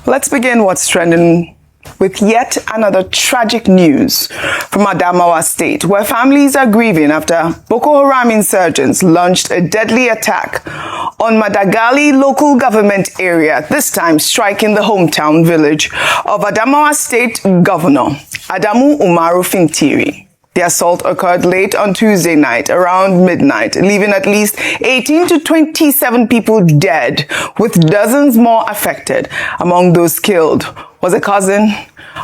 Let's begin what's trending with yet another tragic news from Adamawa State, where families are grieving after Boko Haram insurgents launched a deadly attack on Madagali local government area, this time striking the hometown village of Adamawa State Governor Adamu Umaru Fintiri. The assault occurred late on Tuesday night, around midnight, leaving at least 18 to 27 people dead, with dozens more affected. Among those killed was a cousin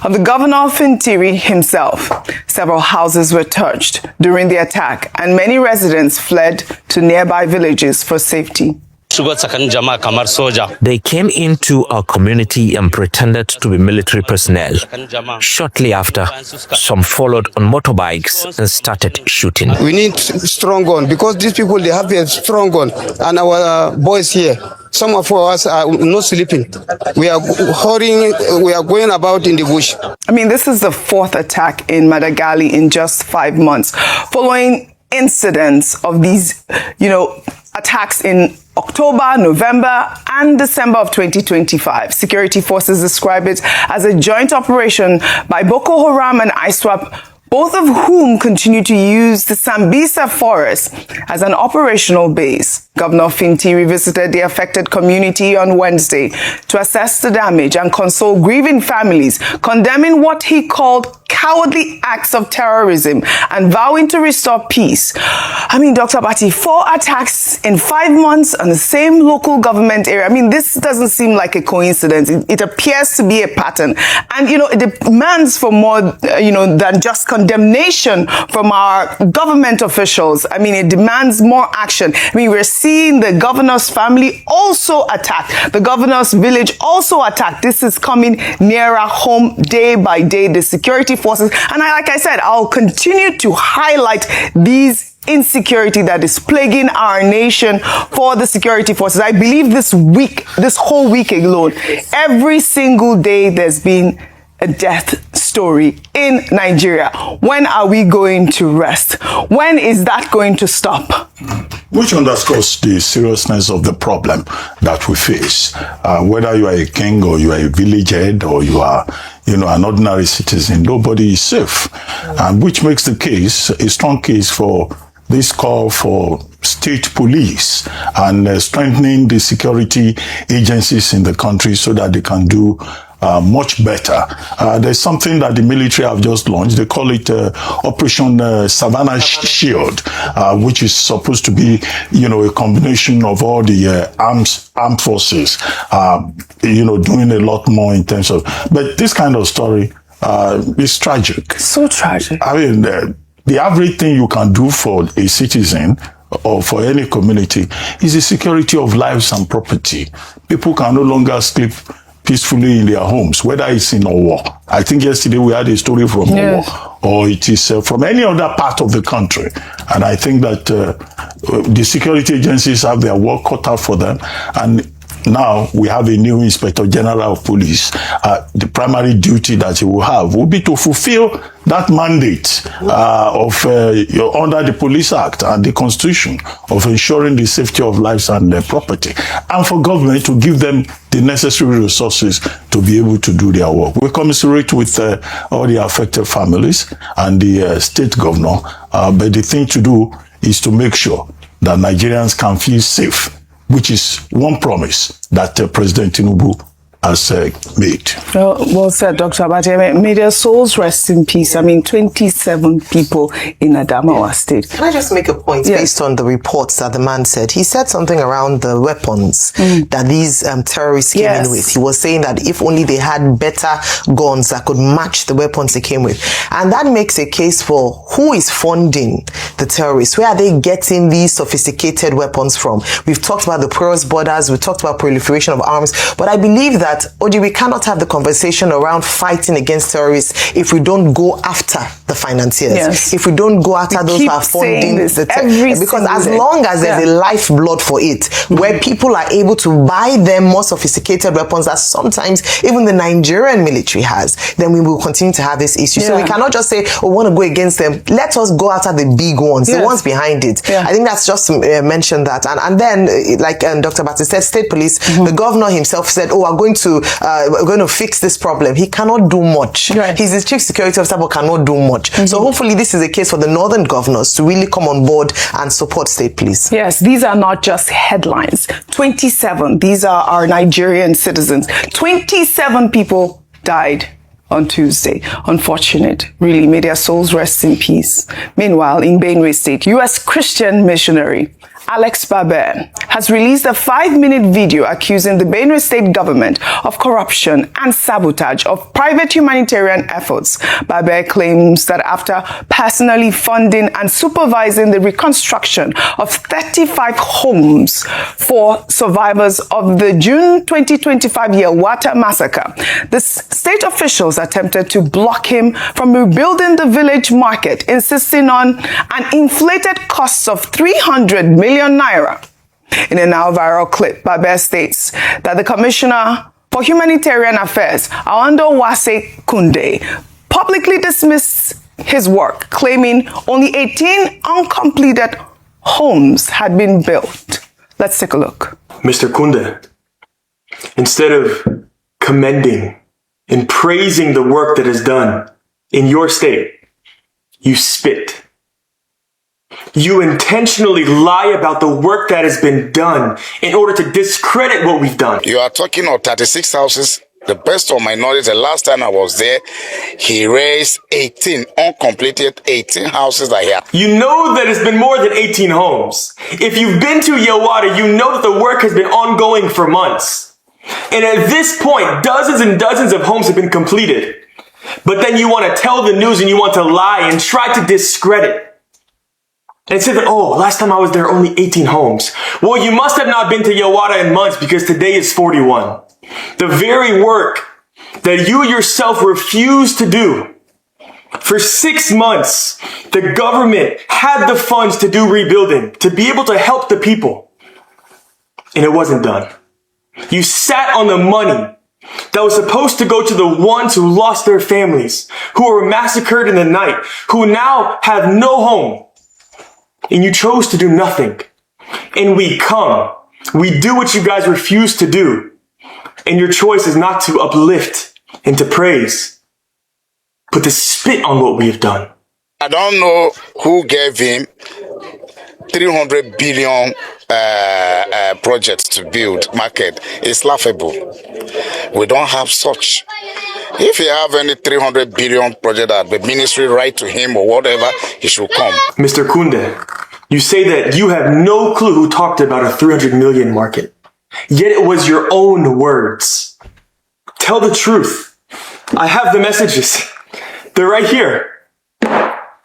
of the governor Fintiri himself. Several houses were touched during the attack, and many residents fled to nearby villages for safety. They came into our community and pretended to be military personnel. Shortly after, some followed on motorbikes and started shooting. We need strong gun because these people, they have a strong gun, and our boys here, some of us are not sleeping. We are hurrying, we are going about in the bush. I mean, this is the fourth attack in Madagali in just 5 months, following incidents of these, attacks in October, November, and December of 2025. Security forces describe it as a joint operation by Boko Haram and ISWAP, both of whom continue to use the Sambisa forest as an operational base. Governor Fintiri visited the affected community on Wednesday to assess the damage and console grieving families, condemning what he called cowardly acts of terrorism and vowing to restore peace. I mean, Dr. Bati, 4 attacks in 5 months on the same local government area. I mean, this doesn't seem like a coincidence. It appears to be a pattern. And, it demands for more, than just condemnation from our government officials. I mean, it demands more action. I mean, we're seeing the governor's family also attacked. The governor's village also attacked. This is coming nearer home day by day. The security forces. And like I said, I'll continue to highlight these insecurity that is plaguing our nation for the security forces. I believe this whole week alone, every single day there's been a death story in Nigeria. When are we going to rest? When is that going to stop? Which underscores the seriousness of the problem that we face. Whether you are a king or you are a village head or you are, an ordinary citizen, nobody is safe. And which makes the case a strong case for this call for state police and strengthening the security agencies in the country so that they can do much better. There's something that the military have just launched. They call it Operation Savannah Shield, which is supposed to be, a combination of all the armed forces, doing a lot more in terms of. But this kind of story is tragic. So tragic. I mean, the average thing you can do for a citizen or for any community is the security of lives and property. People can no longer sleep peacefully in their homes, whether it's in war. I think yesterday we had a story from war, or it is from any other part of the country. And I think that the security agencies have their work cut out for them. And now we have a new Inspector General of Police. The primary duty that he will have will be to fulfill that mandate under the Police Act and the Constitution of ensuring the safety of lives and property, and for government to give them the necessary resources to be able to do their work. We commiserate with all the affected families and the state governor, but the thing to do is to make sure that Nigerians can feel safe, which is one promise that President Tinubu has made. Well said, Dr. Abate. May their souls rest in peace. I mean, 27 people in Adamawa State. Can I just make a point based on the reports that the man said? He said something around the weapons that these terrorists came in with. He was saying that if only they had better guns that could match the weapons they came with. And that makes a case for who is funding the terrorists. Where are they getting these sophisticated weapons from? We've talked about the porous borders. We've talked about proliferation of arms. But I believe that, Oji, we cannot have the conversation around fighting against terrorists if we don't go after the financiers. If we don't go after those who are funding the terrorists. Because as long as there's a lifeblood for it, where people are able to buy them more sophisticated weapons that sometimes even the Nigerian military has, then we will continue to have this issue. So we cannot just say, we want to go against them. Let us go after the big ones, the ones behind it. I think that's just mentioned that. And then, like Dr. Bati said, state police, the governor himself said, we're going to going to fix this problem. He cannot do much. Right. He's the chief security officer, but cannot do much. So hopefully this is a case for the northern governors to really come on board and support state police. Yes, these are not just headlines. 27, these are our Nigerian citizens. 27 people died on Tuesday. Unfortunate, really. May their souls rest in peace. Meanwhile, in Benue State, U.S. Christian missionary Alex Babe has released a 5-minute video accusing the Benue State government of corruption and sabotage of private humanitarian efforts. Babe claims that after personally funding and supervising the reconstruction of 35 homes for survivors of the June 2025 Yelwata massacre, the state officials attempted to block him from rebuilding the village market, insisting on an inflated cost of 300 million naira. In a now viral clip, Babe states that the Commissioner for Humanitarian Affairs, Adamawa Kunde, publicly dismissed his work, claiming only 18 uncompleted homes had been built. Let's take a look. Mr. Kunde, instead of commending and praising the work that is done in your state, you spit. You intentionally lie about the work that has been done in order to discredit what we've done. You are talking of 36 houses. The best of my knowledge, the last time I was there, he raised 18 uncompleted 18 houses that he had. You know that it's been more than 18 homes. If you've been to Yelwata, you know that the work has been ongoing for months. And at this point, dozens and dozens of homes have been completed. But then you want to tell the news and you want to lie and try to discredit. And say that, oh, last time I was there, only 18 homes. Well, you must have not been to Yelwata in months because today is 41. The very work that you yourself refused to do. For 6 months, the government had the funds to do rebuilding, to be able to help the people. And it wasn't done. You sat on the money that was supposed to go to the ones who lost their families, who were massacred in the night, who now have no home. And you chose to do nothing. And we do what you guys refuse to do. And your choice is not to uplift and to praise, but to spit on what we have done. I don't know who gave him 300 billion projects to build market. It's laughable. We don't have such. If you have any 300 billion project that the ministry write to him or whatever, he should come. Mr. Kunde, you say that you have no clue who talked about a 300 million market. Yet it was your own words. Tell the truth. I have the messages. They're right here.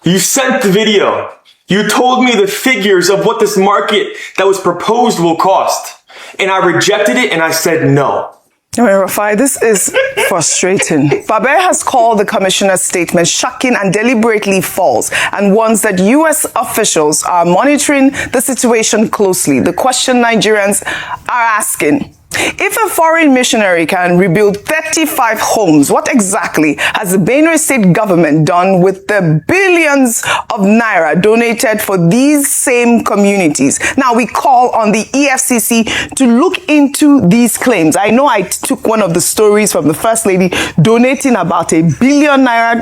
You sent the video. You told me the figures of what this market that was proposed will cost. And I rejected it and I said no. Rafai, this is frustrating. Babe has called the commissioner's statement shocking and deliberately false and warns that U.S. officials are monitoring the situation closely. The question Nigerians are asking: if a foreign missionary can rebuild 35 homes, what exactly has the Benue State government done with the billions of naira donated for these same communities? Now, we call on the EFCC to look into these claims. I know I took one of the stories from the First Lady donating about 1 billion naira,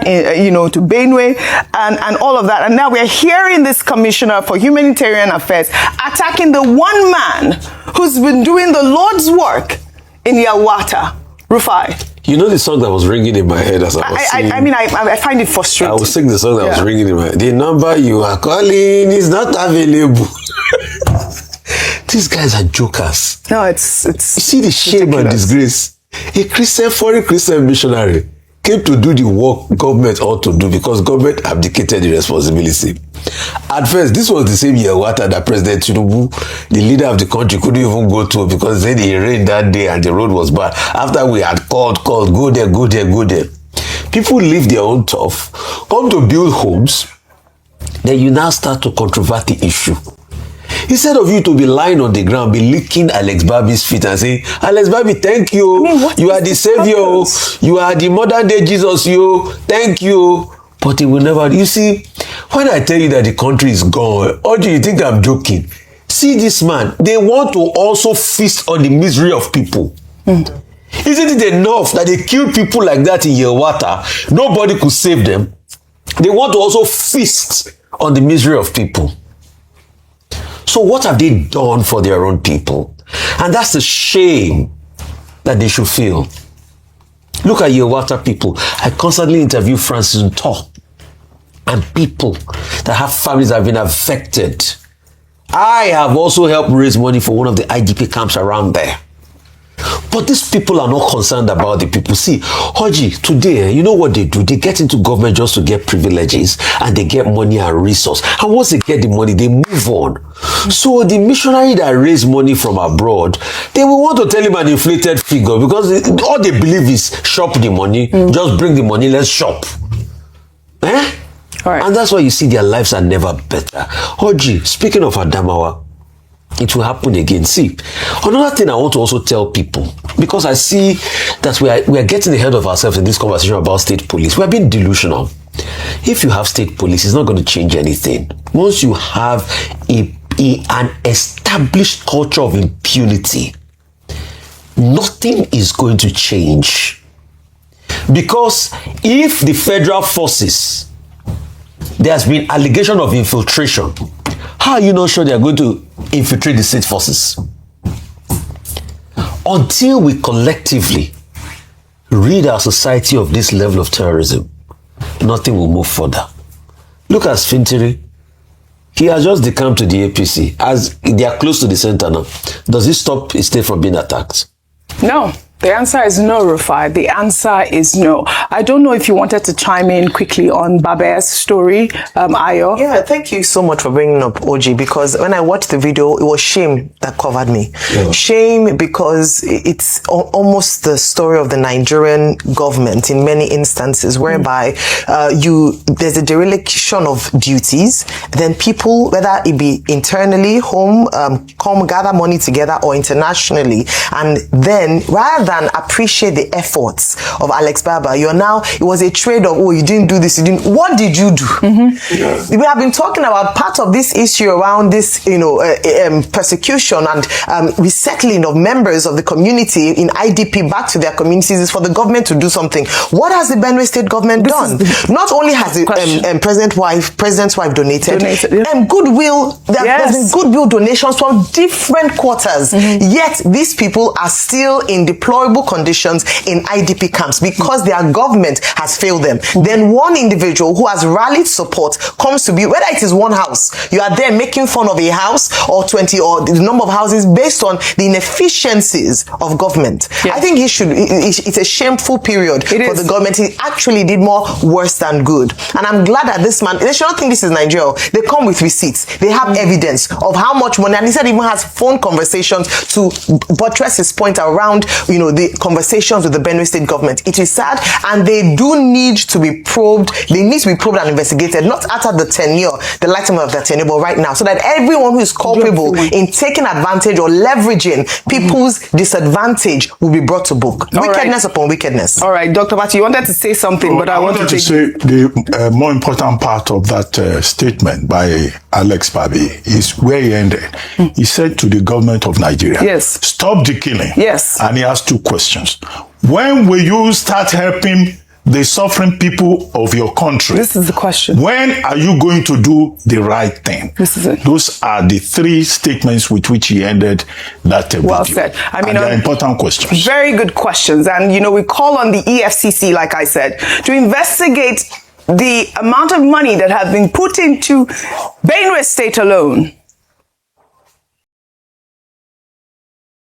to Benue and all of that. And now we're hearing this Commissioner for Humanitarian Affairs attacking the one man who's been doing the Lord's work in Yelwata. Rufai. You know the song that was ringing in my head as I was singing? I find it frustrating. I was singing the song that was ringing in my head. The number you are calling is not available. These guys are jokers. No, it's you see the shame ridiculous. And disgrace. A foreign Christian missionary came to do the work government ought to do because government abdicated the responsibility. At first, this was the same Yelwata that President Tinubu, the leader of the country, couldn't even go to because then it rained that day and the road was bad. After we had called, go there. People leave their own turf, come to build homes, then you now start to controvert the issue. Instead of you to be lying on the ground, be licking Alex Babi's feet and saying, Alex Babi, thank you. You are the savior. You are the modern day Jesus. Thank you. But it will never. You see, when I tell you that the country is gone, or do you think I'm joking? See this man. They want to also feast on the misery of people. Isn't it enough that they kill people like that in Yelwata? Nobody could save them. They want to also feast on the misery of people. So what have they done for their own people? And that's the shame that they should feel. Look at Yelwata people. I constantly interview Francis Nto and people that have families that have been affected. I have also helped raise money for one of the IDP camps around there. But these people are not concerned about the people. See, Hoji, today, you know what they do? They get into government just to get privileges and they get money and resource. And once they get the money, they move on. So the missionary that raise money from abroad, they will want to tell him an inflated figure because all they believe is shop the money, just bring the money, let's shop. Eh? All right. And that's why you see their lives are never better. Hoji, speaking of Adamawa, it will happen again. See, another thing I want to also tell people, because I see that we are getting ahead of ourselves in this conversation about state police. We are being delusional. If you have state police, it's not going to change anything. Once you have an established culture of impunity, nothing is going to change. Because if the federal forces, there has been allegation of infiltration, how are you not sure they are going to infiltrate the state forces? Until we collectively rid our society of this level of terrorism, nothing will move further. Look at Sfintiri. He has just decamped to the APC. As they are close to the center now, does it stop his state from being attacked? No. The answer is no, Rufai. The answer is no. I don't know if you wanted to chime in quickly on Babe's story, Ayo. Yeah, thank you so much for bringing up OG, because when I watched the video, it was shame that covered me. Yeah. Shame because it's almost the story of the Nigerian government in many instances, whereby there's a dereliction of duties, then people, whether it be internally, home, come gather money together, or internationally, and then rather than appreciate the efforts of Alex Baba, it was a trade of, oh, you didn't do this, what did you do? Mm-hmm. We have been talking about part of this issue around this, persecution and resettling of members of the community in IDP back to their communities is for the government to do something. What has the Benue state government done? Not only has the president's wife donated. Goodwill, there's been goodwill donations from different quarters, yet these people are still in deplorable conditions in IDP camps because their government has failed them. Then one individual who has rallied support comes to be, whether it is one house, you are there making fun of a house or 20 or the number of houses based on the inefficiencies of government. Yes. I think it's a shameful period for the government. He actually did more worse than good. And I'm glad that this man, they should not think this is Nigeria. They come with receipts. They have evidence of how much money, and he said he even has phone conversations to buttress his point around, the conversations with the Benue state government. It is sad, and they do need to be probed. They need to be probed and investigated, not after the tenure, the lifetime of their tenure, but right now, so that everyone who is culpable in taking advantage or leveraging people's disadvantage will be brought to book. Wickedness upon wickedness. All right, Dr. Bati, you wanted to say something, but I wanted to say the more important part of that statement by Alex Babi is where he ended. He said to the government of Nigeria, stop the killing. Yes. And he asked two questions. When will you start helping the suffering people of your country? This is the question. When are you going to do the right thing? This is it. Those are the three statements with which he ended that video. Well said. I mean, they're important questions. Very good questions. And, we call on the EFCC, like I said, to investigate the amount of money that has been put into Benue State alone